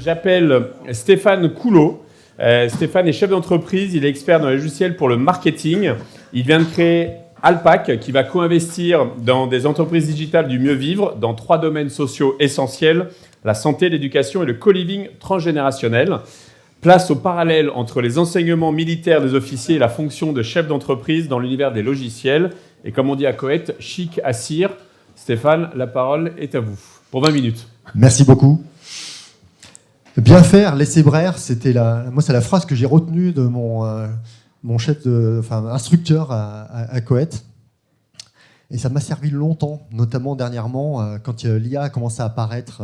J'appelle Stéphane Coulot. Stéphane est chef d'entreprise, il est expert dans les logiciels pour le marketing. Il vient de créer Alpac, qui va co-investir dans des entreprises digitales du mieux vivre dans 3 domaines sociaux essentiels, la santé, l'éducation et le co-living transgénérationnel. Place au parallèle entre les enseignements militaires des officiers et la fonction de chef d'entreprise dans l'univers des logiciels. Et comme on dit à Coët, chic à cire. Stéphane, la parole est à vous pour 20 minutes. Merci beaucoup. Bien faire, laisser brère, moi c'est la phrase que j'ai retenue de mon chef instructeur à Coët. Et ça m'a servi longtemps, notamment dernièrement, quand l'IA a commencé à apparaître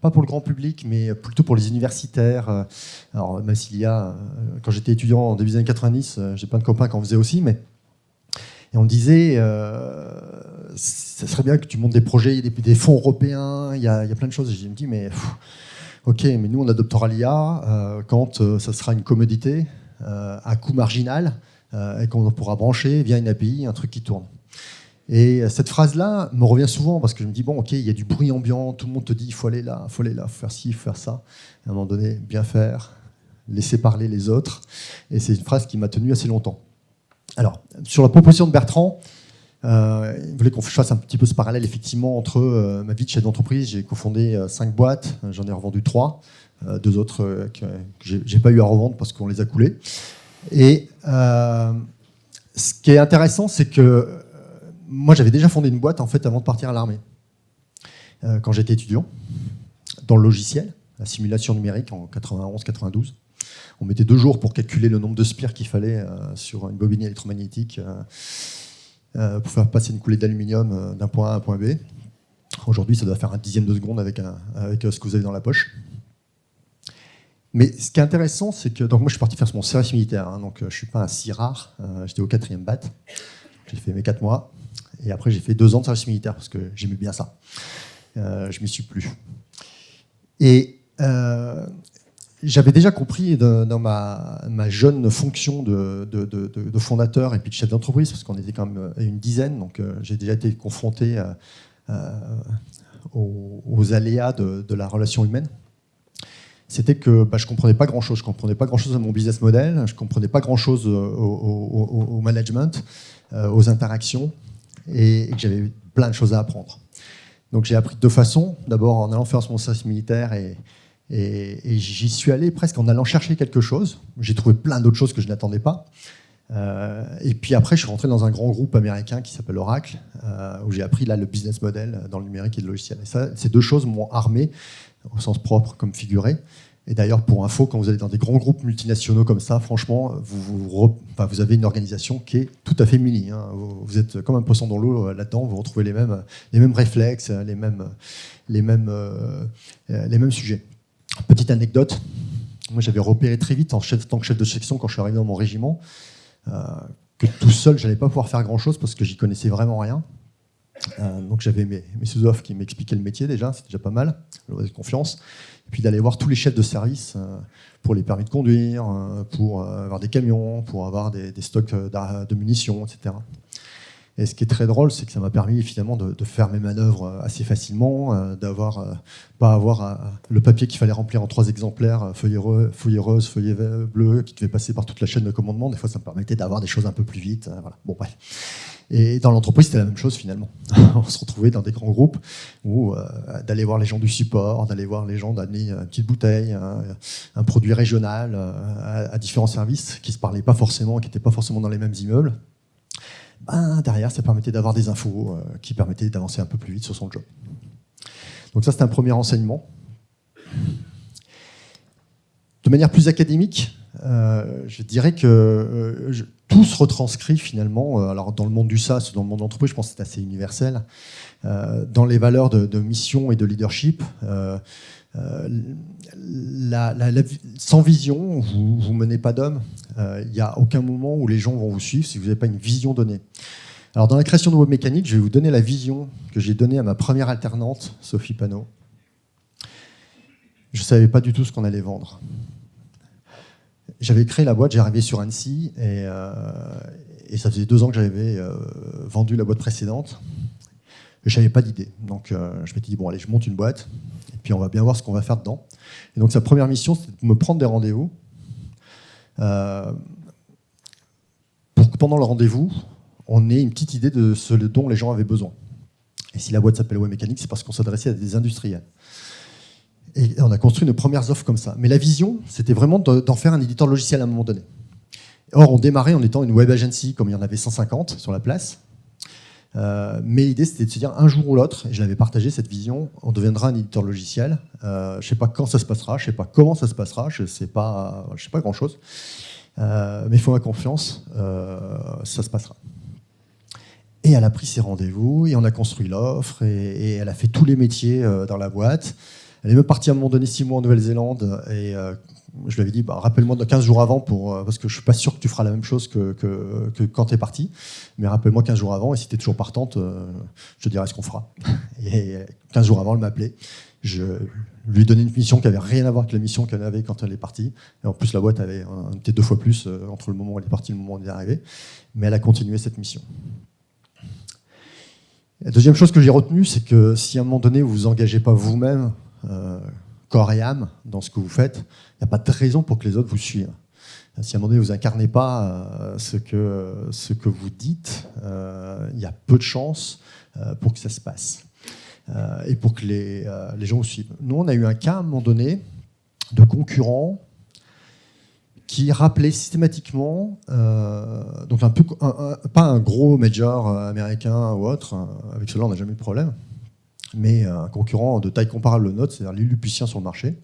pas pour le grand public, mais plutôt pour les universitaires. Alors, même si l'IA, quand j'étais étudiant en début des années 90, j'ai plein de copains qui en faisaient aussi, et on me disait, ça serait bien que tu montes des projets, des fonds européens, il y a plein de choses. Et je me dis, ok, mais nous on adoptera l'IA quand ça sera une commodité à coût marginal et qu'on pourra brancher via une API un truc qui tourne. Et cette phrase-là me revient souvent parce que je me dis, bon, ok, il y a du bruit ambiant, tout le monde te dit, il faut aller là, il faut faire ci, il faut faire ça. À un moment donné, bien faire, laisser parler les autres. Et c'est une phrase qui m'a tenu assez longtemps. Alors, sur la proposition de Bertrand, il voulait qu'on fasse un petit peu ce parallèle effectivement entre ma vie de chef d'entreprise. J'ai cofondé 5 boîtes, j'en ai revendu 3, 2 autres que j'ai pas eu à revendre parce qu'on les a coulées. Et ce qui est intéressant, c'est que moi j'avais déjà fondé une boîte en fait avant de partir à l'armée, quand j'étais étudiant, dans le logiciel, la simulation numérique en 91-92. On mettait 2 jours pour calculer le nombre de spires qu'il fallait sur une bobine électromagnétique pour faire passer une coulée d'aluminium d'un point A à un point B. Aujourd'hui, ça doit faire un dixième de seconde avec ce que vous avez dans la poche. Mais ce qui est intéressant, c'est que donc moi, je suis parti faire mon service militaire, donc je ne suis pas un si rare. J'étais au 4e BAT. J'ai fait mes 4 mois. Et après, j'ai fait 2 ans de service militaire parce que j'aimais bien ça. Je m'y suis plu. Et j'avais déjà compris dans ma jeune fonction de fondateur et puis de chef d'entreprise, parce qu'on était quand même une dizaine, donc j'ai déjà été confronté aux aléas de la relation humaine. C'était que je ne comprenais pas grand-chose. Je ne comprenais pas grand-chose à mon business model, je ne comprenais pas grand-chose au management, aux interactions, et que j'avais plein de choses à apprendre. Donc j'ai appris de 2 façons. D'abord en allant faire mon service militaire et j'y suis allé presque en allant chercher quelque chose. J'ai trouvé plein d'autres choses que je n'attendais pas. Et puis après, je suis rentré dans un grand groupe américain qui s'appelle Oracle, où j'ai appris le business model dans le numérique et le logiciel. Et ça, ces 2 choses m'ont armé, au sens propre comme figuré. Et d'ailleurs, pour info, quand vous allez dans des grands groupes multinationaux comme ça, franchement, vous avez une organisation qui est tout à fait mini. Vous êtes comme un poisson dans l'eau là-dedans, vous retrouvez les mêmes réflexes, les mêmes sujets. Petite anecdote, moi j'avais repéré très vite en tant que chef de section quand je suis arrivé dans mon régiment que tout seul j'allais pas pouvoir faire grand chose parce que j'y connaissais vraiment rien. Donc j'avais mes sous-offres qui m'expliquaient le métier déjà, c'est déjà pas mal, de confiance. Et puis d'aller voir tous les chefs de service pour les permis de conduire, pour avoir des camions, pour avoir des stocks de munitions, etc. Et ce qui est très drôle, c'est que ça m'a permis finalement de faire mes manœuvres assez facilement, pas avoir le papier qu'il fallait remplir en 3 exemplaires, feuillet rose, feuillet bleu, qui devait passer par toute la chaîne de commandement. Des fois, ça me permettait d'avoir des choses un peu plus vite. Voilà. Bon, bref. Et dans l'entreprise, c'était la même chose finalement. On se retrouvait dans des grands groupes où d'aller voir les gens du support, d'aller voir les gens d'amener une petite bouteille, un produit régional à différents services qui ne se parlaient pas forcément, qui n'étaient pas forcément dans les mêmes immeubles. Derrière, ça permettait d'avoir des infos qui permettaient d'avancer un peu plus vite sur son job. Donc ça, c'était un premier enseignement. De manière plus académique, je dirais que tout se retranscrit finalement, alors dans le monde du SaaS, dans le monde de l'entreprise, je pense que c'est assez universel, dans les valeurs de mission et de leadership. Sans vision, vous menez pas d'homme. Il n'y a aucun moment où les gens vont vous suivre si vous n'avez pas une vision donnée. Alors dans la création de WebMécanique, je vais vous donner la vision que j'ai donnée à ma première alternante, Sophie Panot. Je ne savais pas du tout ce qu'on allait vendre. J'avais créé la boîte, j'arrivais sur Annecy et ça faisait 2 ans que j'avais vendu la boîte précédente. Je n'avais pas d'idée. Donc je m'étais dit, bon allez, je monte une boîte. puis on va bien voir ce qu'on va faire dedans. Et donc sa première mission, c'était de me prendre des rendez-vous pour que pendant le rendez-vous, on ait une petite idée de ce dont les gens avaient besoin. Et si la boîte s'appelle Webmécanique, c'est parce qu'on s'adressait à des industriels. Et on a construit nos premières offres comme ça. Mais la vision, c'était vraiment d'en faire un éditeur logiciel à un moment donné. Or, on démarrait en étant une web agency, comme il y en avait 150 sur la place. Mais l'idée, c'était de se dire un jour ou l'autre, et je l'avais partagé cette vision, on deviendra un éditeur logiciel. Je ne sais pas quand ça se passera, je ne sais pas comment ça se passera, je ne sais pas grand-chose. Mais il faut ma confiance, ça se passera. Et elle a pris ses rendez-vous, et on a construit l'offre, et elle a fait tous les métiers dans la boîte. Elle est même partie à un moment donné 6 mois en Nouvelle-Zélande, et je lui avais dit, rappelle-moi de 15 jours avant, parce que je ne suis pas sûr que tu feras la même chose que quand tu es parti, mais rappelle-moi 15 jours avant, et si tu es toujours partante, je te dirai ce qu'on fera. Et 15 jours avant, elle m'appelait. Je lui ai donné une mission qui n'avait rien à voir avec la mission qu'elle avait quand elle est partie. Et en plus, la boîte avait été 2 fois plus entre le moment où elle est partie et le moment où elle est arrivée. Mais elle a continué cette mission. La deuxième chose que j'ai retenue, c'est que si à un moment donné, vous ne vous engagez pas vous-même, corps et âme, dans ce que vous faites, il n'y a pas de raison pour que les autres vous suivent. Si à un moment donné, vous n'incarnez pas ce que vous dites, il y a peu de chances pour que ça se passe. Et pour que les gens vous suivent. Nous, on a eu un cas à un moment donné de concurrents qui rappelait systématiquement, donc pas un gros major américain ou autre, avec cela on n'a jamais eu de problème, mais un concurrent de taille comparable au nôtre, c'est-à-dire les Lilliputiens sur le marché,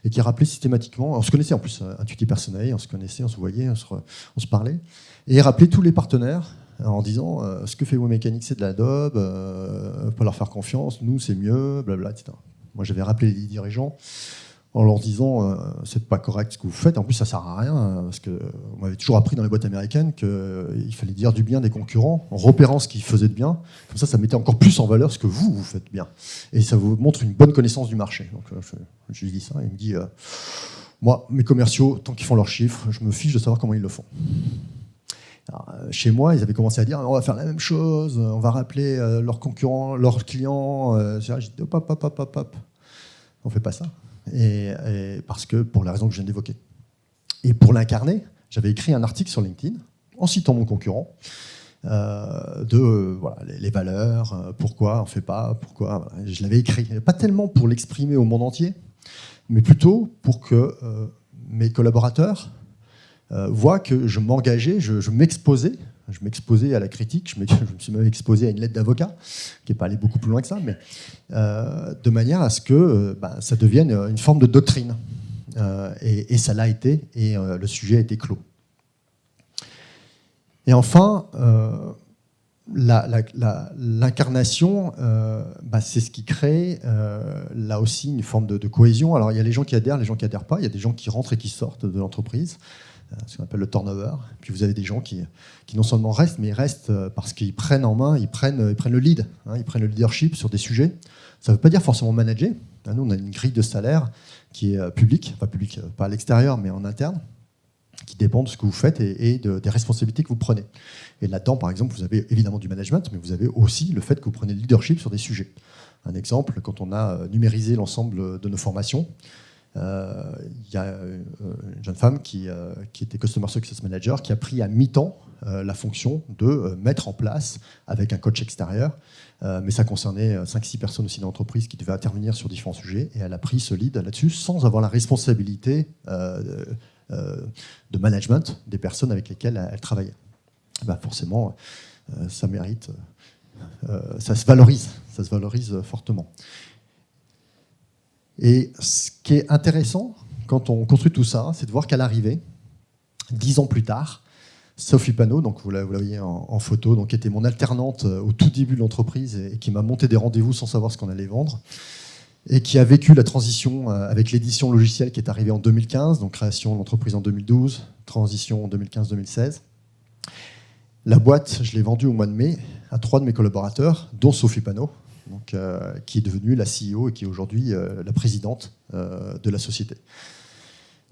et qui rappelait systématiquement, on se connaissait en plus, Intuitive Personnel, on se connaissait, on se voyait, on se parlait, et il rappelait tous les partenaires en disant ce que fait Webmécanique, c'est de l'Adobe, pas leur faire confiance, nous c'est mieux, blabla, etc. Moi j'avais rappelé les dirigeants en leur disant c'est pas correct ce que vous faites, en plus ça sert à rien, parce qu'on m'avait toujours appris dans les boîtes américaines qu'il fallait dire du bien des concurrents, en repérant ce qu'ils faisaient de bien, comme ça mettait encore plus en valeur ce que vous faites bien, et ça vous montre une bonne connaissance du marché. Donc je lui dis ça, il me dit moi, mes commerciaux, tant qu'ils font leurs chiffres, je me fiche de savoir comment ils le font. Alors, chez moi, ils avaient commencé à dire on va faire la même chose, on va rappeler leurs concurrents, leurs clients. J'ai dit hop, on fait pas ça. Et parce que pour la raison que je viens d'évoquer. Et pour l'incarner, j'avais écrit un article sur LinkedIn en citant mon concurrent les valeurs, pourquoi on fait pas, pourquoi. Je l'avais écrit, pas tellement pour l'exprimer au monde entier, mais plutôt pour que mes collaborateurs voient que je m'engageais, je m'exposais. Je m'exposais à la critique, je me suis même exposé à une lettre d'avocat, qui n'est pas allée beaucoup plus loin que ça, mais de manière à ce que ça devienne une forme de doctrine. Et ça l'a été, et le sujet a été clos. Et enfin, l'incarnation, c'est ce qui crée là aussi une forme de cohésion. Alors il y a les gens qui adhèrent, les gens qui adhèrent pas, il y a des gens qui rentrent et qui sortent de l'entreprise, ce qu'on appelle le turnover. Puis vous avez des gens qui non seulement restent, mais ils restent parce qu'ils prennent en main, ils prennent le lead, ils prennent le leadership sur des sujets. Ça ne veut pas dire forcément manager. Nous, on a une grille de salaire qui est publique, pas à l'extérieur, mais en interne, qui dépend de ce que vous faites et des responsabilités que vous prenez. Et là-dedans, par exemple, vous avez évidemment du management, mais vous avez aussi le fait que vous prenez le leadership sur des sujets. Un exemple, quand on a numérisé l'ensemble de nos formations, il y a une jeune femme qui était Customer Success Manager qui a pris à mi-temps la fonction de mettre en place avec un coach extérieur, mais ça concernait 5-6 personnes aussi dans l'entreprise qui devaient intervenir sur différents sujets, et elle a pris ce lead là-dessus sans avoir la responsabilité de management des personnes avec lesquelles elle travaillait. Forcément, ça mérite, ça se valorise fortement. Et ce qui est intéressant quand on construit tout ça, c'est de voir qu'à l'arrivée, 10 ans plus tard, Sophie Panot, donc vous la voyez en photo, donc, qui était mon alternante au tout début de l'entreprise et qui m'a monté des rendez-vous sans savoir ce qu'on allait vendre, et qui a vécu la transition avec l'édition logicielle qui est arrivée en 2015, donc création de l'entreprise en 2012, transition en 2015-2016. La boîte, je l'ai vendue au mois de mai à 3 de mes collaborateurs, dont Sophie Panot, donc, qui est devenue la CEO et qui est aujourd'hui la présidente de la société.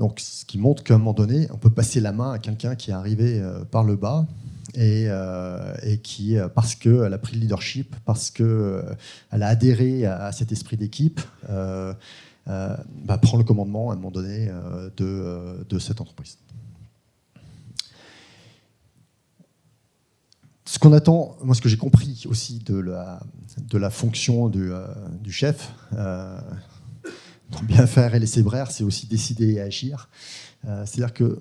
Donc, ce qui montre qu'à un moment donné, on peut passer la main à quelqu'un qui est arrivé par le bas et qui, parce qu'elle a pris le leadership, parce qu'elle a adhéré à cet esprit d'équipe, prend le commandement à un moment donné de cette entreprise. Ce qu'on attend, moi ce que j'ai compris aussi de la fonction du chef, bien faire et laisser brère, c'est aussi décider et agir. C'est-à-dire qu'il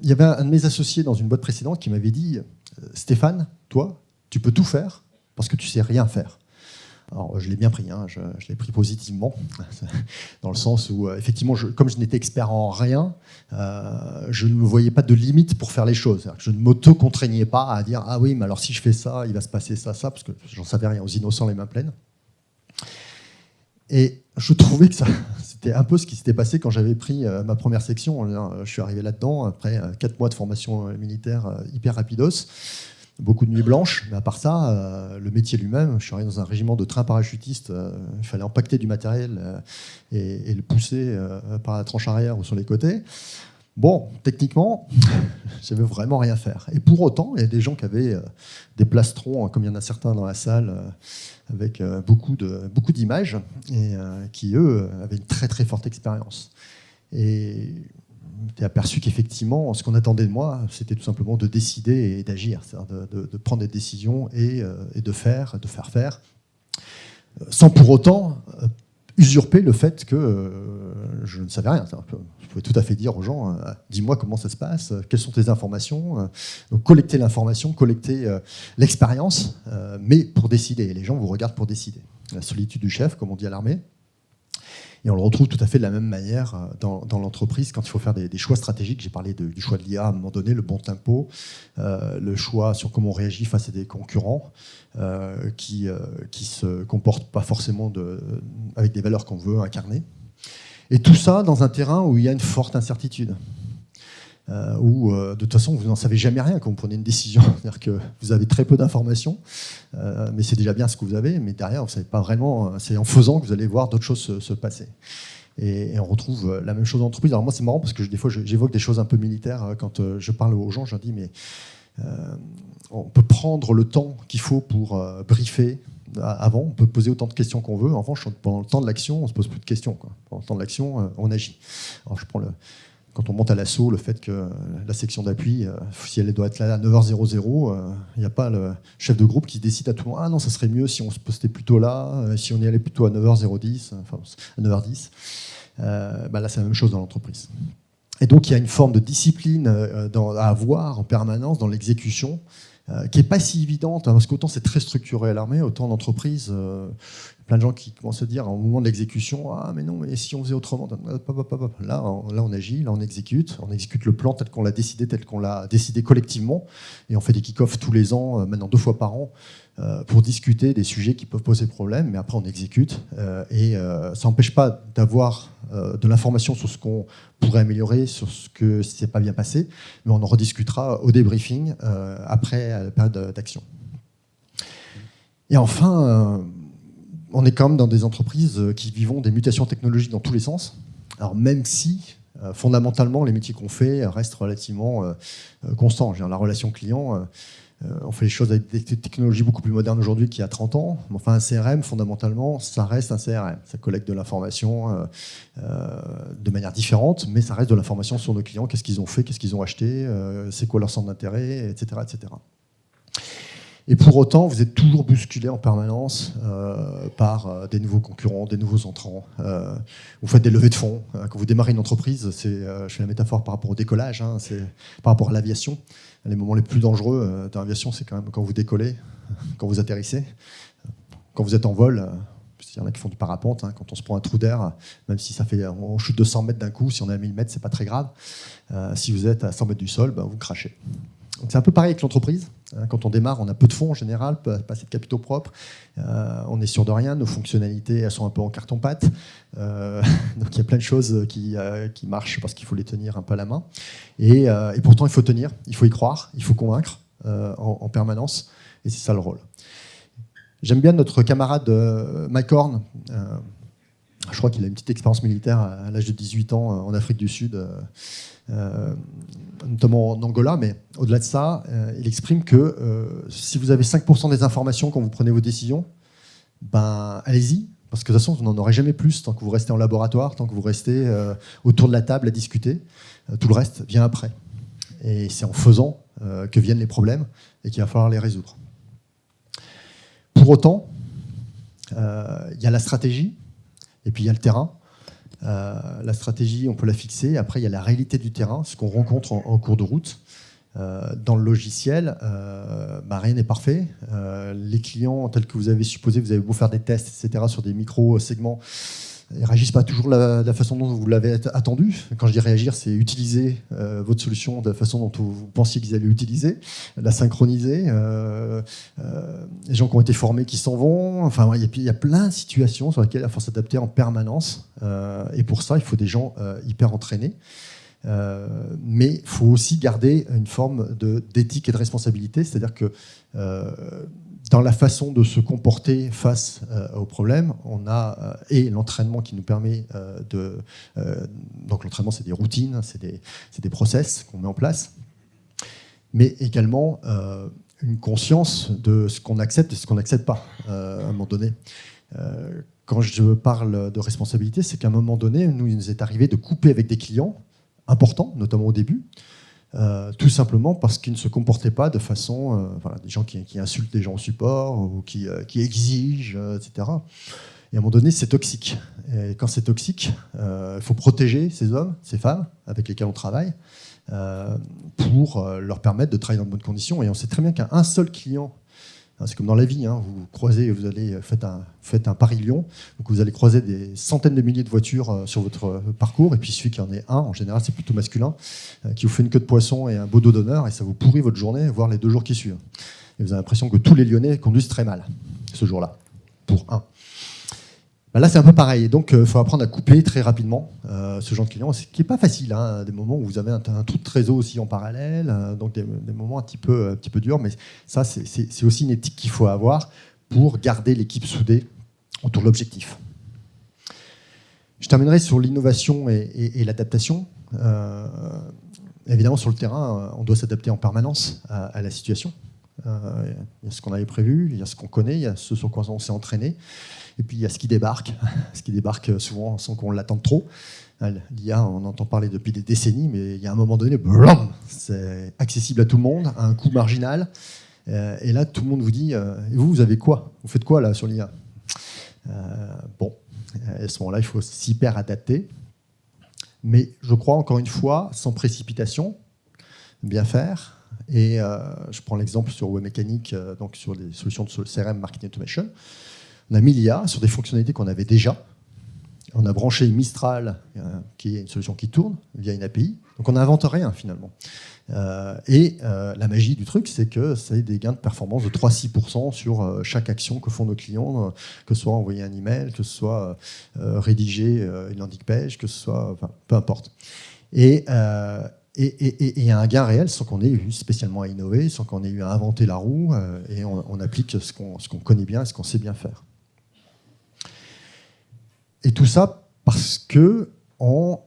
y avait un de mes associés dans une boîte précédente qui m'avait dit « Stéphane, toi, tu peux tout faire parce que tu sais rien faire ». Alors, je l'ai bien pris, je l'ai pris positivement, dans le sens où, effectivement, comme je n'étais expert en rien, je ne me voyais pas de limite pour faire les choses. C'est-à-dire que je ne m'auto-contraignais pas à dire « Ah oui, mais alors si je fais ça, il va se passer ça, ça », parce que j'en savais rien, aux innocents les mains pleines. Et je trouvais que c'était un peu ce qui s'était passé quand j'avais pris ma première section. Je suis arrivé là-dedans, après 4 mois de formation militaire hyper rapidos. Beaucoup de nuits blanches, mais à part ça, le métier lui-même, je suis arrivé dans un régiment de trains parachutistes, il fallait empaqueter du matériel et le pousser par la tranche arrière ou sur les côtés. Bon, techniquement, je savais vraiment rien faire. Et pour autant, il y a des gens qui avaient des plastrons, comme il y en a certains dans la salle, avec beaucoup d'images, et qui, eux, avaient une très très forte expérience. Et t'es aperçu qu'effectivement, ce qu'on attendait de moi, c'était tout simplement de décider et d'agir, c'est-à-dire de prendre des décisions et de faire, sans pour autant usurper le fait que je ne savais rien. Je pouvais tout à fait dire aux gens, dis-moi comment ça se passe, quelles sont tes informations, donc collecter l'information, collecter l'expérience, mais pour décider. Et les gens vous regardent pour décider. La solitude du chef, comme on dit à l'armée. Et on le retrouve tout à fait de la même manière dans l'entreprise quand il faut faire des choix stratégiques. J'ai parlé du choix de l'IA à un moment donné, le bon tempo, le choix sur comment on réagit face à des concurrents qui se comportent pas forcément avec des valeurs qu'on veut incarner. Et tout ça dans un terrain où il y a une forte incertitude. Où de toute façon vous n'en savez jamais rien quand vous prenez une décision, c'est-à-dire que vous avez très peu d'informations, mais c'est déjà bien ce que vous avez, mais derrière vous ne savez pas vraiment, c'est en faisant que vous allez voir d'autres choses se passer. Et on retrouve la même chose en entreprise. Alors moi c'est marrant parce que des fois j'évoque des choses un peu militaires quand je parle aux gens, je leur dis mais on peut prendre le temps qu'il faut pour briefer. Avant, on peut poser autant de questions qu'on veut. En revanche, pendant le temps de l'action, on ne se pose plus de questions, quoi. Pendant le temps de l'action, on agit. Alors je prends quand on monte à l'assaut, le fait que la section d'appui, si elle doit être là à 9h00, il n'y a pas le chef de groupe qui décide à tout le monde « Ah non, ça serait mieux si on se postait plutôt là, si on y allait plutôt à 9h010, enfin à 9h10 ». Là, c'est la même chose dans l'entreprise. Et donc, il y a une forme de discipline à avoir en permanence dans l'exécution, qui n'est pas si évidente, parce qu'autant c'est très structuré à l'armée, autant en entreprise, plein de gens qui commencent à dire au moment de l'exécution, ah mais non, mais si on faisait autrement, là on agit, là on exécute le plan tel qu'on l'a décidé collectivement, et on fait des kick-offs tous les ans, maintenant 2 fois par an, pour discuter des sujets qui peuvent poser problème, mais après on exécute, et ça n'empêche pas d'avoir de l'information sur ce qu'on pourrait améliorer, sur ce que si c'est pas bien passé, mais on en rediscutera au débriefing après la période d'action. Et enfin, on est quand même dans des entreprises qui vivent des mutations technologiques dans tous les sens. Alors même si fondamentalement les métiers qu'on fait restent relativement constants. La relation client, on fait les choses avec des technologies beaucoup plus modernes aujourd'hui qu'il y a 30 ans. Mais enfin, un CRM, fondamentalement, ça reste un CRM. Ça collecte de l'information de manière différente, mais ça reste de l'information sur nos clients. Qu'est-ce qu'ils ont fait, qu'est-ce qu'ils ont acheté, c'est quoi leur centre d'intérêt, etc., etc. Et pour autant, vous êtes toujours bousculé en permanence par des nouveaux concurrents, des nouveaux entrants. Vous faites des levées de fonds. Quand vous démarrez une entreprise, je fais la métaphore par rapport au décollage, c'est par rapport à l'aviation. Les moments les plus dangereux dans l'aviation, c'est quand même quand vous décollez, quand vous atterrissez, quand vous êtes en vol. Il y en a qui font du parapente, quand on se prend un trou d'air, même si on chute de 100 mètres d'un coup, si on est à 1000 mètres, c'est pas très grave. Si vous êtes à 100 mètres du sol, vous crachez. Donc c'est un peu pareil avec l'entreprise. Quand on démarre, on a peu de fonds en général, pas assez de capitaux propres. On est sûr de rien. Nos fonctionnalités, elles sont un peu en carton-pâte. Donc il y a plein de choses qui marchent parce qu'il faut les tenir un peu à la main. Et pourtant, il faut tenir, il faut y croire, il faut convaincre en permanence. Et c'est ça le rôle. J'aime bien notre camarade Mike Horn, Je crois qu'il a une petite expérience militaire à l'âge de 18 ans en Afrique du Sud, notamment en Angola, mais au-delà de ça, il exprime que si vous avez 5% des informations quand vous prenez vos décisions, ben, allez-y, parce que de toute façon, vous n'en aurez jamais plus tant que vous restez en laboratoire, tant que vous restez autour de la table à discuter. Tout le reste vient après. Et c'est en faisant que viennent les problèmes et qu'il va falloir les résoudre. Pour autant, il y a la stratégie, et puis il y a le terrain. La stratégie, on peut la fixer. Après, il y a la réalité du terrain, ce qu'on rencontre en cours de route. Dans le logiciel, rien n'est parfait. Les clients, tels que vous avez supposé, vous avez beau faire des tests, etc., sur des micro-segments, ils ne réagissent pas toujours de la façon dont vous l'avez attendu. Quand je dis réagir, c'est utiliser votre solution de la façon dont vous pensiez qu'ils allaient l'utiliser, la synchroniser. Les gens qui ont été formés qui s'en vont. Enfin, il y a plein de situations sur lesquelles il faut s'adapter en permanence. Et pour ça, il faut des gens hyper entraînés. Mais il faut aussi garder une forme d'éthique et de responsabilité, c'est-à-dire que dans la façon de se comporter face aux problèmes, on a et l'entraînement qui nous permet donc l'entraînement, c'est des routines, c'est des process qu'on met en place, mais également une conscience de ce qu'on accepte et ce qu'on n'accepte pas à un moment donné. Quand je parle de responsabilité, c'est qu'à un moment donné, il nous est arrivé de couper avec des clients importants, notamment au début, tout simplement parce qu'ils ne se comportaient pas de façon... des gens qui insultent des gens au support, ou qui exigent, etc. Et à un moment donné, c'est toxique. Et quand c'est toxique, il faut protéger ces hommes, ces femmes avec lesquels on travaille, pour leur permettre de travailler dans de bonnes conditions. Et on sait très bien qu'un seul client... C'est comme dans la vie, vous croisez, faites un Paris-Lyon, donc vous allez croiser des centaines de milliers de voitures sur votre parcours, et puis celui qui en est un, en général c'est plutôt masculin, qui vous fait une queue de poisson et un beau dos d'honneur, et ça vous pourrit votre journée, voire les 2 jours qui suivent. Et vous avez l'impression que tous les Lyonnais conduisent très mal ce jour-là, pour un. Là, c'est un peu pareil. Donc, il faut apprendre à couper très rapidement ce genre de client, ce qui n'est pas facile. Des moments où vous avez un trou de réseau aussi en parallèle, donc des moments un petit peu durs. Mais ça, c'est aussi une éthique qu'il faut avoir pour garder l'équipe soudée autour de l'objectif. Je terminerai sur l'innovation et l'adaptation. Évidemment, sur le terrain, on doit s'adapter en permanence à la situation. Il y a ce qu'on avait prévu, il y a ce qu'on connaît, il y a ce sur quoi on s'est entraîné. Et puis il y a ce qui débarque souvent sans qu'on l'attende trop. L'IA, on entend parler depuis des décennies, mais il y a un moment donné, blam, c'est accessible à tout le monde, à un coût marginal. Et là, tout le monde vous dit, et vous avez quoi? Vous faites quoi là sur l'IA? À ce moment-là, il faut s'hyper adapter. Mais je crois, encore une fois, sans précipitation, bien faire. Et je prends l'exemple sur Webmécanique, donc sur les solutions de CRM, Marketing Automation. On a mis l'IA sur des fonctionnalités qu'on avait déjà. On a branché Mistral, qui est une solution qui tourne via une API. Donc on n'invente rien finalement. La magie du truc, c'est que c'est des gains de performance de 3-6% sur chaque action que font nos clients, que ce soit envoyer un email, que ce soit rédiger une landing page, que ce soit... peu importe. Et il y a un gain réel sans qu'on ait eu spécialement à innover, sans qu'on ait eu à inventer la roue, et on applique ce qu'on connaît bien et ce qu'on sait bien faire. Et tout ça parce que on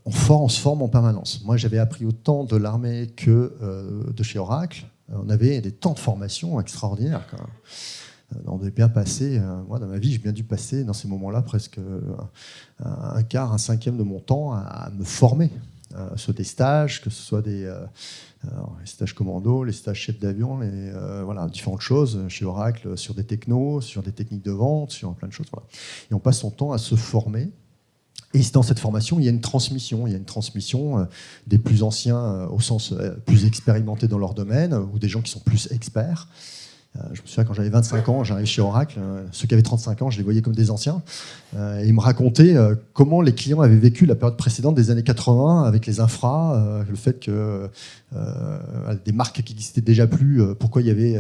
se forme en permanence. Moi, j'avais appris autant de l'armée que de chez Oracle. On avait des temps de formation extraordinaires. On devait bien passer, moi dans ma vie, j'ai bien dû passer dans ces moments-là presque un quart, un cinquième de mon temps à me former. Sur des stages, que ce soit les stages commando, les stages chef d'avion, différentes choses chez Oracle, sur des technos, sur des techniques de vente, sur plein de choses. Voilà. Et on passe son temps à se former. Et dans cette formation, il y a une transmission. Il y a une transmission des plus anciens au sens plus expérimentés dans leur domaine, ou des gens qui sont plus experts. Je me souviens, quand j'avais 25 ans, j'arrivais chez Oracle. Ceux qui avaient 35 ans, je les voyais comme des anciens. Et ils me racontaient comment les clients avaient vécu la période précédente des années 80 avec les infras, le fait que des marques qui n'existaient déjà plus, pourquoi il y avait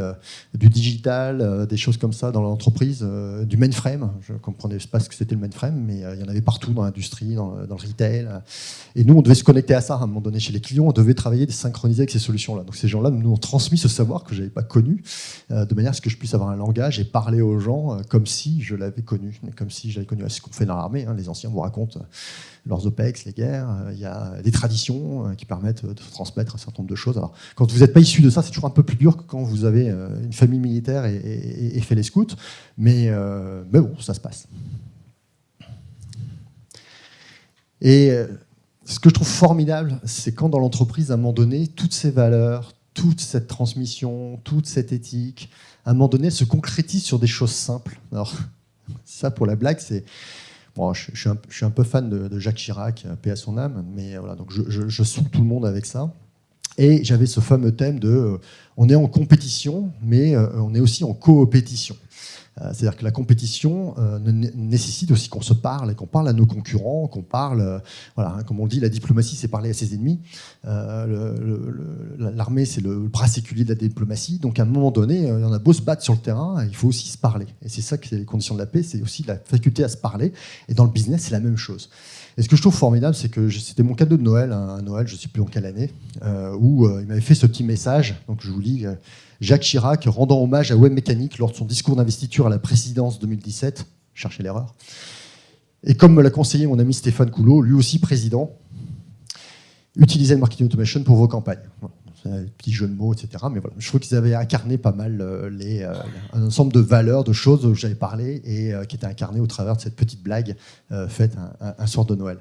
du digital, des choses comme ça dans l'entreprise, du mainframe. Je ne comprenais pas ce que c'était le mainframe, mais il y en avait partout dans l'industrie, dans le retail. Et nous, on devait se connecter à ça à un moment donné chez les clients. On devait travailler synchroniser avec ces solutions-là. Donc ces gens-là nous ont transmis ce savoir que je n'avais pas connu. de manière à ce que je puisse avoir un langage et parler aux gens comme si je l'avais connu, mais comme si j'avais connu. C'est ce qu'on fait dans l'armée, hein. Les anciens vous racontent leurs OPEX, les guerres, il y a des traditions qui permettent de transmettre un certain nombre de choses. Alors, quand vous n'êtes pas issu de ça, c'est toujours un peu plus dur que quand vous avez une famille militaire et fait les scouts, mais bon, ça se passe. Et ce que je trouve formidable, c'est quand dans l'entreprise, à un moment donné, toutes ces valeurs, toute cette transmission, toute cette éthique, à un moment donné, elle se concrétise sur des choses simples. Alors, ça, pour la blague, c'est... Bon, je suis un peu fan de Jacques Chirac, paix à son âme, mais voilà, donc je saoule tout le monde avec ça. Et j'avais ce fameux thème de on est en compétition, mais on est aussi en coopétition. C'est-à-dire que la compétition nécessite aussi qu'on se parle et qu'on parle à nos concurrents, qu'on parle, voilà, hein, comme on dit, la diplomatie, c'est parler à ses ennemis. L'armée, c'est le bras séculier de la diplomatie. Donc, à un moment donné, on a beau se battre sur le terrain, il faut aussi se parler. Et c'est ça que les conditions de la paix, c'est aussi la faculté à se parler. Et dans le business, c'est la même chose. Et ce que je trouve formidable, c'est que c'était mon cadeau de Noël, un Noël, je ne sais plus en quelle année, où il m'avait fait ce petit message. Donc, je vous lis. Jacques Chirac rendant hommage à Web Mécanique lors de son discours d'investiture à la présidence 2017, cherchez l'erreur, et comme me l'a conseillé mon ami Stéphane Coulot, lui aussi président, utilisez le marketing automation pour vos campagnes. Bon, c'est un petit jeu de mots, etc. Mais voilà, je trouve qu'ils avaient incarné pas mal un ensemble de valeurs, de choses dont j'avais parlé et qui étaient incarnées au travers de cette petite blague faite un soir de Noël.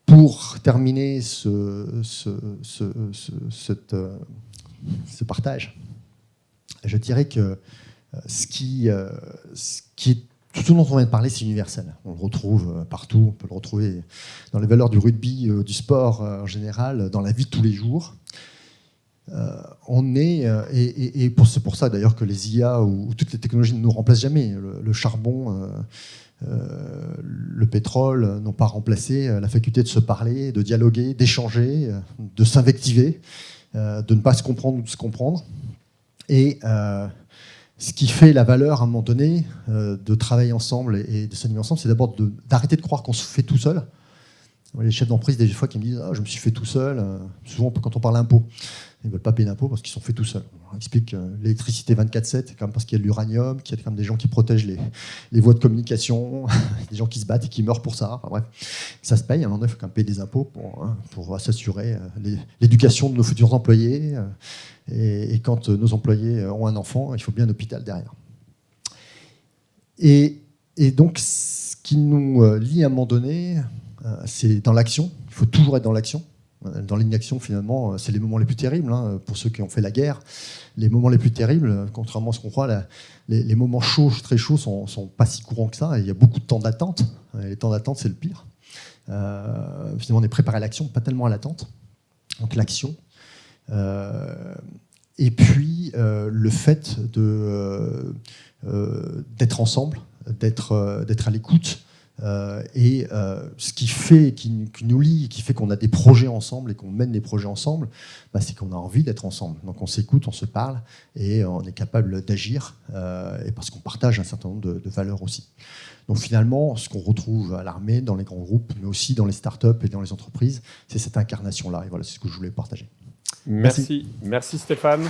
Pour terminer ce partage, je dirais que ce qui est tout ce dont on vient de parler, c'est universel. On le retrouve partout, on peut le retrouver dans les valeurs du rugby, du sport en général, dans la vie de tous les jours. C'est pour ça d'ailleurs que les IA ou toutes les technologies ne nous remplacent jamais. Le charbon... le pétrole n'ont pas remplacé la faculté de se parler, de dialoguer, d'échanger, de s'invectiver, de ne pas se comprendre ou de se comprendre. Et ce qui fait la valeur à un moment donné de travailler ensemble et de s'animer ensemble, c'est d'abord d'arrêter de croire qu'on se fait tout seul. Les chefs d'entreprise, des fois, qui me disent « je me suis fait tout seul », souvent quand on parle impôt. Ils ne veulent pas payer d'impôts parce qu'ils sont faits tout seuls. On explique l'électricité 24/7, c'est quand même parce qu'il y a de l'uranium, qu'il y a quand même des gens qui protègent les voies de communication, des gens qui se battent et qui meurent pour ça. Enfin, bref, ça se paye. À un moment donné, il faut quand même payer des impôts pour s'assurer l'éducation de nos futurs employés. Et quand nos employés ont un enfant, il faut bien un hôpital derrière. Et donc, ce qui nous lie à un moment donné, c'est dans l'action. Il faut toujours être dans l'action. Dans l'inaction, finalement, c'est les moments les plus terribles. Hein, pour ceux qui ont fait la guerre, les moments les plus terribles, contrairement à ce qu'on croit, les moments chauds, très chauds, sont pas si courants que ça. Et il y a beaucoup de temps d'attente. Et les temps d'attente, c'est le pire. Finalement, on est préparé à l'action, pas tellement à l'attente. Donc l'action. Et puis, le fait d'être ensemble, d'être à l'écoute. Et ce qui fait, qui nous lie, qui fait qu'on a des projets ensemble et qu'on mène des projets ensemble, c'est qu'on a envie d'être ensemble. Donc on s'écoute, on se parle et on est capable d'agir et parce qu'on partage un certain nombre de valeurs aussi. Donc finalement, ce qu'on retrouve à l'armée, dans les grands groupes, mais aussi dans les startups et dans les entreprises, c'est cette incarnation-là. Et voilà, c'est ce que je voulais partager. Merci Stéphane.